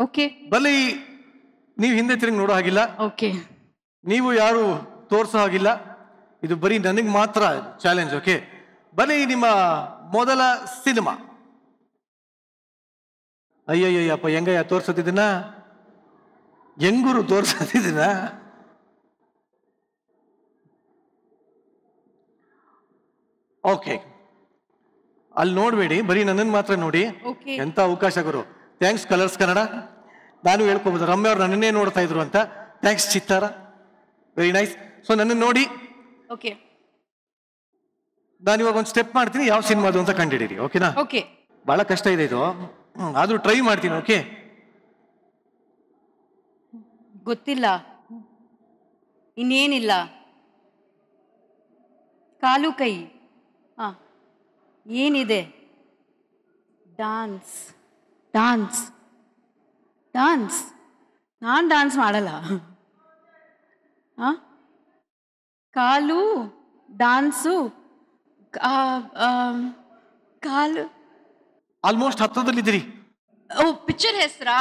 Okay. ಬಲಿ ನೀವು ಹಿಂದೆ ತಿರುಗಿ ನೋಡೋ ಹಾಗಿಲ್ಲ. ಓಕೆ. ನೀವು ಯಾರು ತೋರ್ಸೋ ಹಾಗಿಲ್ಲ. ಇದು ಬರೀ ನನಗೆ ಮಾತ್ರ ಚಾಲೆಂಜ್. ಓಕೆ, ಬಲಿ ನಿಮ್ಮ ಮೊದಲ ಸಿನಿಮಾ. ಅಯ್ಯಯ್ಯಪ್ಪ, ಹೆಂಗಯ್ಯ ತೋರ್ಸೋದಿದ್ದೀನ? ಹೆಂಗೂರು ತೋರ್ಸೋದಿದ್ದೀನ? ಓಕೆ, ಅಲ್ಲಿ ನೋಡ್ಬೇಡಿ, ಬರೀ ನನ್ನನ್ನು ಮಾತ್ರ ನೋಡಿ. ಎಂತ ಅವಕಾಶ ಗುರು. Thanks colours Kannada. ನಾನು ಹೇಳ್ಕೋಬಹುದು, ರಮ್ಯ ಅವ್ರು ನನ್ನನ್ನೇ ನೋಡ್ತಾ ಇದ್ರು ಅಂತ. ಥ್ಯಾಂಕ್ಸ್ ಚಿತ್ತಾರ, ವೆರಿ ನೈಸ್. ಸೊ ನನ್ನನ್ನು ನೋಡಿ. ಓಕೆ, ನಾನು ಇವಾಗ ಒಂದು ಸ್ಟೆಪ್ ಮಾಡ್ತೀನಿ, ಯಾವ ಸಿನಿಮಾದು ಅಂತ ಕಂಡಿಡೀರಿ. ಓಕೆನಾ? ಓಕೆ. ಬಹಳ ಕಷ್ಟ ಇದೆ ಇದು, ಆದ್ರೂ ಟ್ರೈ ಮಾಡ್ತೀನಿ. ಓಕೆ, ಗೊತ್ತಿಲ್ಲ, ಇನ್ನೇನಿಲ್ಲ. ಕಾಲು ಕೈ. ಹಾ, ಏನಿದೆ? Dance dance dance. ನಾನು ಡಾನ್ಸ್ ಮಾಡಲ್ಲ. ಕಾಲು ಡಾನ್ಸು, ಕಾಲು. ಆಲ್ಮೋಸ್ಟ್ ಹತ್ತದಲ್ಲಿದ್ದೀರಿ. ಓ, ಪಿಕ್ಚರ್ ಹೆಸರಾ?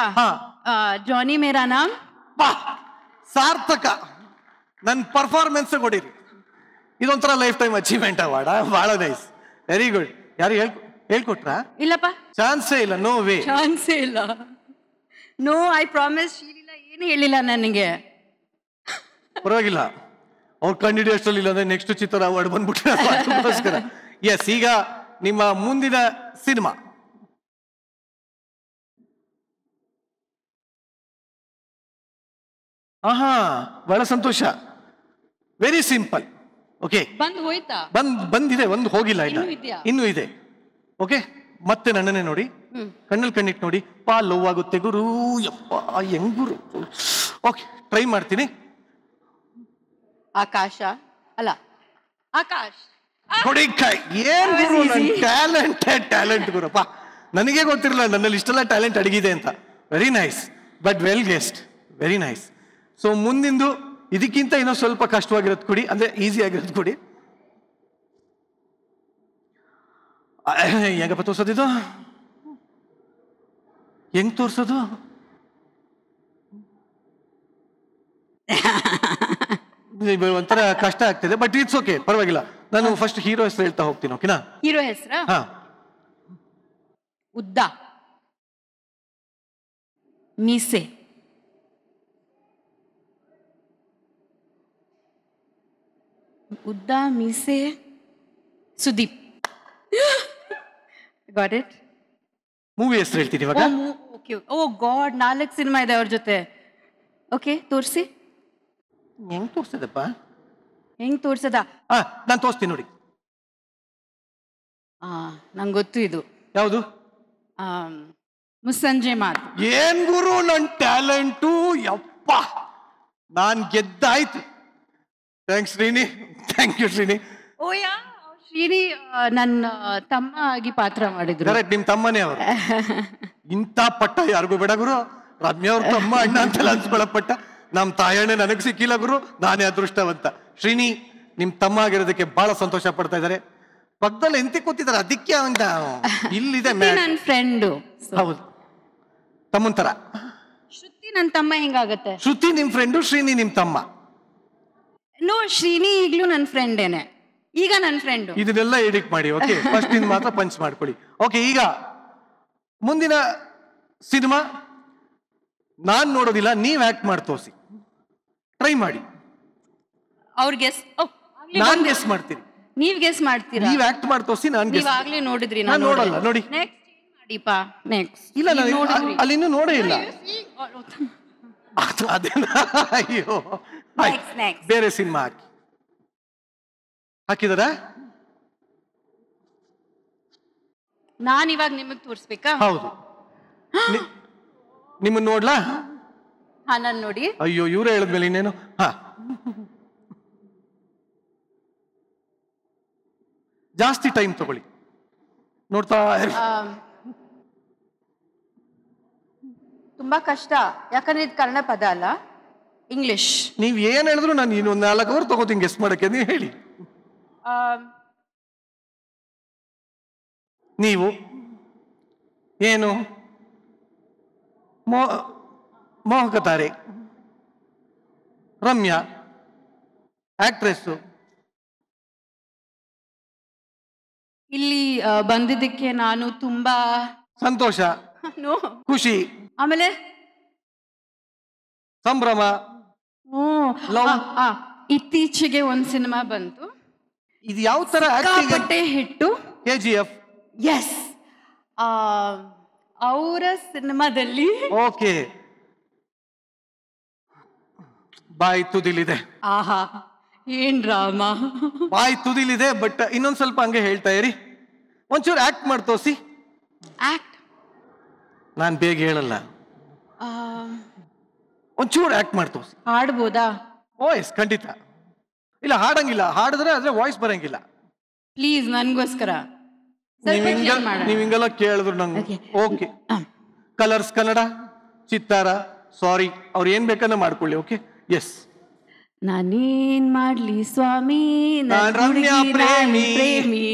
ಜಾನಿ ಮೇರಾ ನಾಮ್. ಸಾರ್ಥಕ. ನನ್ನ ಪರ್ಫಾರ್ಮೆನ್ಸ್ ಕೊಡಿರಿ. ಇದೊಂಥರ ಲೈಫ್ ಟೈಮ್ ಅಚೀವ್ಮೆಂಟ್ ಅವಾರ್ಡ್. ಬಹಳ ನೈಸ್, ವೆರಿ ಗುಡ್. ಯಾರು ಹೇಳ್ಕೊಟ್ರಾ? ಇಲ್ಲಪ್ಪ, ಚಾನ್ಸೇ ಇಲ್ಲ. ನೋ ವೇ, ಚಾನ್ಸೇ ಇಲ್ಲ. No, I promise. ಏನು ಹೇಳಿಲ್ಲ ನನಗೆ. ಪರವಾಗಿಲ್ಲ, ಅವ್ರು ಕಂಡಿಡಿಯೋ ಅಷ್ಟರಲ್ಲಿ ಇಲ್ಲ ಅಂದ್ರೆ ನೆಕ್ಸ್ಟ್ ಚಿತ್ರ ಅವಾರ್ಡ್ ಬಂದ್ಬಿಟ್ರೆ. ಎಸ್, ಈಗ ನಿಮ್ಮ ಮುಂದಿನ ಸಿನಿಮಾ. ಆಹಾ, ಬಹಳ ಸಂತೋಷ. Very simple. ಓಕೆ, ಬಂದು ಹೋಯ್ತಾ? ಬಂದಿದೆ, ಒಂದು ಹೋಗಿಲ್ಲ, ಇಲ್ಲ ಇನ್ನೂ ಇದೆ. ಓಕೆ, ಮತ್ತೆ ನನ್ನನ್ನೇ ನೋಡಿ, ಕಣ್ಣಲ್ಲಿ ಕಣ್ಣಿಟ್ಟು ನೋಡಿ. ಲವ್ ಆಗುತ್ತೆ ಗುರು. ಯಪ್ಪ, ಹೆಂಗುರು. ಓಕೆ, ಟ್ರೈ ಮಾಡ್ತೀನಿ. ಆಕಾಶ ಅಲ್ಲ, ಆಕಾಶ್. ನೋಡಿ, ಏನ್ ಗುರು, ಟ್ಯಾಲೆಂಟ್ ಗುರಪ್ಪ. ನನಗೆ ಗೊತ್ತಿರಲಿಲ್ಲ ನನ್ನಲ್ಲಿ ಇಷ್ಟೆಲ್ಲ ಟ್ಯಾಲೆಂಟ್ ಅಡಗಿದೆ ಅಂತ. Very nice, but well guest, very nice. So ಮುಂದಿಂದು ಇದಕ್ಕಿಂತ ಇನ್ನೂ ಸ್ವಲ್ಪ ಕಷ್ಟವಾಗಿರೋದು ಕೊಡಿ, ಅಂದ್ರೆ ಈಸಿ ಆಗಿರೋದು ಕೊಡಿ. ಹೆಂಗಪ್ಪ ತೋರ್ಸೋದಿದು? ಹೆಂಗ್ ತೋರ್ಸೋದು? ಒಂಥರ ಕಷ್ಟ ಆಗ್ತಿದೆ, ಬಟ್ ಇಟ್ಸ್ ಓಕೆ, ಪರವಾಗಿಲ್ಲ. ನಾನು ಫಸ್ಟ್ ಹೀರೋ ಹೆಸರು ಹೇಳ್ತಾ ಹೋಗ್ತೀನಿ. ಓಕೆನಾ? ಹೀರೋ ಹೆಸರು? ಉದ್ದ, ಮೀಸೆ, ಉದ್ದ ಮೀಸೆ, ಸುದೀಪ್. Got it? ಮೂವಿ ಹೆಸರು ಹೇಳ್ತೀನಿ ಇವಾಗ. ಓಕೆ. ಓ ಗಾಡ್, 4 ಸಿನಿಮಾ ಇದೆ ಅವ್ರ ಜೊತೆ. ಓಕೆ, ತೋರಿಸಿ. ಹೆಂಗ್ ತೋರ್ಸದಪ್ಪ? ಹೆಂಗ್ ತೋರ್ಸದ? ನಾನು ತೋರಿಸ್ತೀನಿ ನೋಡಿ. ನಂಗೆ ಗೊತ್ತು ಇದು. ಯಾವುದು? ಮುಸ್ಸಂಜೆ ಮಾತು. ಏನ್ ಗುರು ನನ್ ಟ್ಯಾಲೆಂಟು! ಯಪ್ಪ, ನಾನ್ ಗೆದ್ದಾಯ್ತು. Thanks Srini, thank you Srini. ಓಯಾ, ಶ್ರೀನಿ ನನ್ನ ತಮ್ಮ ಆಗಿ ಪಾತ್ರ ಮಾಡಿದ್ರು. ಕರೆಕ್ಟ್, ನಿಮ್ ತಮ್ಮನೇ ಅವರು. ಇಂಥ ಪಟ್ಟ ಯಾರಿಗೂ ಬೇಡ ಗುರು. ರಮ್ಯಾ ಅವ್ರ ತಮ್ಮ ಅಣ್ಣ ಅಂತೆಲ್ಲ ಅನ್ಸ್ಕೊಳ್ಳೋ ಪಟ್ಟ ನಮ್ ತಾಯಣ್ಣ ನನಗ್ ಸಿಕ್ಕಿಲ್ಲ ಗುರು. ನಾನೇ ಅದೃಷ್ಟವಂತ. ಶ್ರೀನಿ ನಿಮ್ ತಮ್ಮ ಆಗಿರೋದಕ್ಕೆ ಬಹಳ ಸಂತೋಷ ಪಡ್ತಾ ಇದಾರೆ. ಪಕ್ಕದಲ್ಲಿ ಎಂತಿ ಕೂತಿದ್ದಾರೆ, ಅದಕ್ಕೆ ಅಂತ ಇಲ್ಲಿದೆ. ನನ್ನ ಫ್ರೆಂಡು. ಹೌದು, ತಮ್ಮನ್ ತರ. ಶ್ರುತಿ ನನ್ನ ತಮ್ಮ ಹೆಂಗಾಗತ್ತೆ? ಶ್ರುತಿ ನಿಮ್ ಫ್ರೆಂಡು, ಶ್ರೀನಿ ನಿಮ್ ತಮ್ಮ. ನೋ, ಶ್ರೀನಿ ಈಗ್ಲೂ ನನ್ನ ಫ್ರೆಂಡೇನೆ, ಈಗ ನನ್ನ ಫ್ರೆಂಡು. ಇದನ್ನೆಲ್ಲ ಎಡಿಟ್ ಮಾಡಿ. ಓಕೆ, ಫಸ್ಟ್ ಇನ್ ಮಾತ್ರ ಪಂಚ್ ಮಾಡ್ಕೊಳ್ಳಿ. ಓಕೆ, ಈಗ ಮುಂದಿನ ಸಿನಿಮಾ ನಾನ್ ನೋಡೋದಿಲ್ಲ, ನೀವ್ ಆಕ್ಟ್ ಮಾಡಿ ತೋರಿಸಿ. ಟ್ರೈ ಮಾಡಿ. ಅವ್ರ ಗೆಸ್, ನಾನ್ ಗೆಸ್ ಮಾಡ್ತೀನಿ, ನೀವ್ ಗೆಸ್ ಮಾಡ್ತೀರಾ? ನೀವ್ ಆಕ್ಟ್ ಮಾಡಿ ತೋರಿಸಿ, ನಾನ್ ಗೆಸ್. ಆಗ್ಲೇ ನೋಡಿದ್ರಿ, ನಾನು ನೋಡಲ್ಲ. ನೋಡಿ, ನೆಕ್ಸ್ಟ್ ಮಾಡಿಪಾ. ನೆಕ್ಸ್ಟ್ ಇಲ್ಲ, ಅಲ್ಲಿ ಇನ್ನೂ ನೋಡೇ ಇಲ್ಲ. ಅದೇನಾ? ಅಯ್ಯೋ, ಬೇರೆ ಸಿನಿಮಾ ಹಾಕಿದಾರ? ನಾನು ಇವಾಗ ನಿಮಗ್ ತೋರಿಸ್ಬೇಕಾ? ಹೌದು, ನಿಮ್ಮನ್ನ ನೋಡ್ಲಾ? ನಾನು ನೋಡಿ. ಅಯ್ಯೋ, ಇವ್ರೇ ಹೇಳಿದ್ಮೇಲೆ ಇನ್ನೇನು. ಜಾಸ್ತಿ ಟೈಮ್ ತಗೊಳ್ಳಿ, ನೋಡ್ತಾ. ತುಂಬಾ ಕಷ್ಟ, ಯಾಕಂದ್ರೆ ಇದು ಕನ್ನಡ ಪದ ಅಲ್ಲ, ಇಂಗ್ಲಿಷ್. ನೀವ್ ಏನ್ ಹೇಳಿದ್ರು ನಾನು ಇನ್ನೊಂದು 4 ಅವರ್ ತಗೋತೀನಿ ಗೆಸ್ ಮಾಡಕ್ಕೆ. ನೀವು ಹೇಳಿ. ನೀವು ಏನು ಮೋಹಕ ತಾರೆ, ರಮ್ಯಾ ಆಕ್ಟ್ರೆಸ್ಸು. ಇಲ್ಲಿ ಬಂದಿದ್ದಕ್ಕೆ ನಾನು ತುಂಬಾ ಸಂತೋಷ, ನೋ. ಖುಷಿ, ಆಮೇಲೆ ಸಂಭ್ರಮ. Love. ಇತ್ತೀಚೆಗೆ ಒಂದ್ ಸಿನಿಮಾ ಬಂತು, ಇದು ಯಾವ ತರ ಬಟ್ಟೆ ಹಿಟ್ಟು, KGF. ಎಸ್, ಅವರ ಸಿನಿಮಾದಲ್ಲಿ. ಓಕೆ, ಬಾಯಿ ತುದಿಲಿದೆ. ಆಹಾ, ಏನ್ ರಾಮ. ಬಾಯಿ ತುದಿಲಿದೆ, ಬಟ್ ಇನ್ನೊಂದ್ ಸ್ವಲ್ಪ ಹಂಗೆ ಹೇಳ್ತಾ ಇರಿ. ಒಂಚೂರು ಆಕ್ಟ್ ಮಾಡಿ ತೋರಿಸಿ. ಆಕ್ಟ್ ನಾನ್ ಬೇಗ ಹೇಳಲ್ಲ, ಒಂಚೂರು ಆಕ್ಟ್ ಮಾಡಿ ತೋರಿಸಿ. ಹಾಡ್ಬೋದಾ? ವಾಯ್ಸ್ ಖಂಡಿತ ಇಲ್ಲ, ಹಾಡಂಗಿಲ್ಲ. ಹಾಡಿದ್ರೆ ಆದ್ರೆ ವಾಯ್ಸ್ ಬರಂಗಿಲ್ಲ. ಪ್ಲೀಸ್ ನನ್ಗೋಸ್ಕರ ನೀವ್ ಹಿಂಗೆಲ್ಲ ಕೇಳಿದ್ರು ನಂಗೆ. ಓಕೆ, ಕಲರ್ಸ್ ಕನ್ನಡ, ಚಿತ್ತಾರ, ಸಾರಿ, ಅವ್ರು ಏನ್ ಬೇಕನ್ನ ಮಾಡ್ಕೊಳ್ಳಿ. Okay, yes. ನಾನೇನ್ ಮಾಡ್ಲಿ ಸ್ವಾಮಿ, ನಾನ್ ರಮ್ಯಾ ಪ್ರೇಮಿ.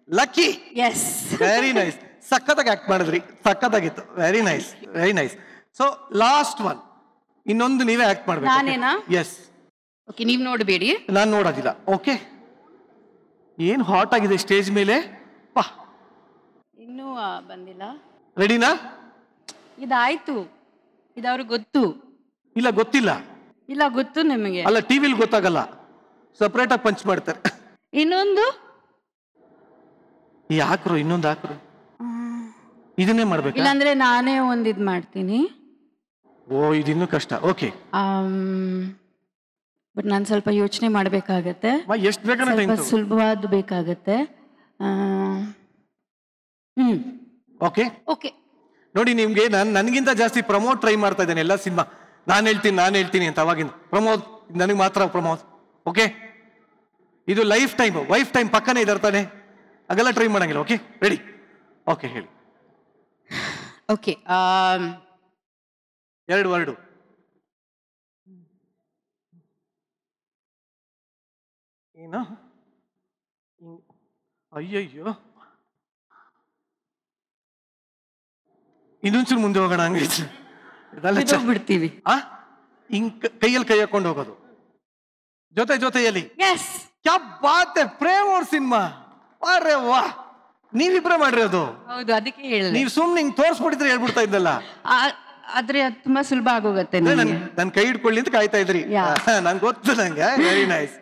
ಲಕ್ಕಿ. Yes, very nice. ಸಖತ್ತಾಗಿ ಆಕ್ಟ್ ಮಾಡಿದ್ರಿ, ಸಖತ್ತಾಗಿತ್ತು. Very nice, very nice. So last one, ಇನ್ನೊಂದು ನೀವೇ ಆಕ್ಟ್ ಮಾಡ್ಬೇಕು. ನಾನೇನಾ? ಎಸ್. ಓಕೆ, ನೀವ್ ನೋಡ್ಬೇಡಿ, ನಾನ್ ನೋಡೋದಿಲ್ಲ. ಓಕೆ, ಏನ್ ಹಾಟ್ ಆಗಿದೆ ಸ್ಟೇಜ್ ಮೇಲೆ. ಪಾ, ಇನ್ನೂ ಬಂದಿಲ್ಲ. ರೆಡಿನಾ? ಇದಾಯ್ತು, ಇದವ್ರಿಗೆ ಗೊತ್ತು. ಇಲ್ಲ ಗೊತ್ತಿಲ್ಲ. ಇಲ್ಲ ಗೊತ್ತು ನಿಮಗೆ. ಅಲ್ಲ, ಟಿವಿಲಿ ಗೊತ್ತಾಗಲ್ಲ, ಸಪ್ರೇಟ್ ಆಗಿ ಪಂಚ್ ಮಾಡ್ತಾರೆ. ಇನ್ನೊಂದು ಹಾಕ್ರು, ಇನ್ನೊಂದು ಹಾಕ್ರು. ಇದನ್ನೇ ಮಾಡ್ಬೇಕು. ಇಲ್ಲಾಂದ್ರೆ ನಾನೇ ಒಂದಿದ್ ಮಾಡ್ತೀನಿ. ಓ, ಇದಿನ್ನೂ ಕಷ್ಟ. ಓಕೆ, ಬಟ್ ನಾನು ಸ್ವಲ್ಪ ಯೋಚನೆ ಮಾಡ್ಬೇಕಾಗತ್ತೆ. ಎಷ್ಟು ಬೇಕಂದ್ರೆ ಸುಲಭವಾದ ಬೇಕಾಗತ್ತೆ. ಓಕೆ ಓಕೆ, ನೋಡಿ, ನಿಮ್ಗೆ ನನ್ಗಿಂತ ಜಾಸ್ತಿ ಪ್ರಮೋದ್ ಟ್ರೈ ಮಾಡ್ತಾ ಇದ್ದೇನೆ ಎಲ್ಲ ಸಿನಿಮಾ. ನಾನು ಹೇಳ್ತೀನಿ ಅಂತ ಅವಾಗಿಂದ. ಪ್ರಮೋದ್ ನನಗೆ ಮಾತ್ರ ಪ್ರಮೋದ್. ಓಕೆ, ಇದು ಲೈಫ್ ಟೈಮ್, ವೈಫ್ ಟೈಮ್ ಪಕ್ಕನೇ ಇದಾರೆ ತಾನೆ, ಹಾಗೆಲ್ಲ ಟ್ರೈ ಮಾಡಂಗಿಲ್ಲ. Okay, ready? ಓಕೆ, ಹೇಳಿ. Okay, 2 word. ಏನು? ಅಯ್ಯಯ್ಯೋ, ಇನ್ನೊಂಚೂರು ಮುಂದೆ ಹೋಗೋಣ. ಹಂಗೆ ಬಿಡ್ತೀವಿ. ಹಿಂಗ್ ಕೈಯಲ್ಲಿ ಕೈ ಹಾಕೊಂಡು ಹೋಗೋದು, ಜೊತೆಯಲ್ಲಿ. ಎಸ್, ಕ್ಯಾ ಬಾತ್ ಹೈ, ಪ್ರೇಮ್ ಅವ್ರ ಸಿನಿಮಾ. ಅರೆ ವಾ, ನೀವಿಬ್ರೆ ಮಾಡಿರೋದು. ಹೌದು, ಅದಕ್ಕೆ ಹೇಳಿದೆ. ನೀವ್ ಸುಮ್ನೆ ಹಿಂಗ್ ತೋರ್ಸ್ಬಿಟ್ಟಿದ್ರೆ ಹೇಳ್ಬಿಡ್ತಾ ಇದ್ದಲ್ಲ. ಆದ್ರೆ ಅದು ತುಂಬಾ ಸುಲಭ ಆಗೋಗತ್ತೆ. ನನ್ ಕೈ ಹಿಡ್ಕೊಳ್ಳಿ ಅಂತ ಕಾಯ್ತಾ ಇದ್ರಿ. ನಂಗೆ ಗೊತ್ತು, ನಂಗೆ. Very nice.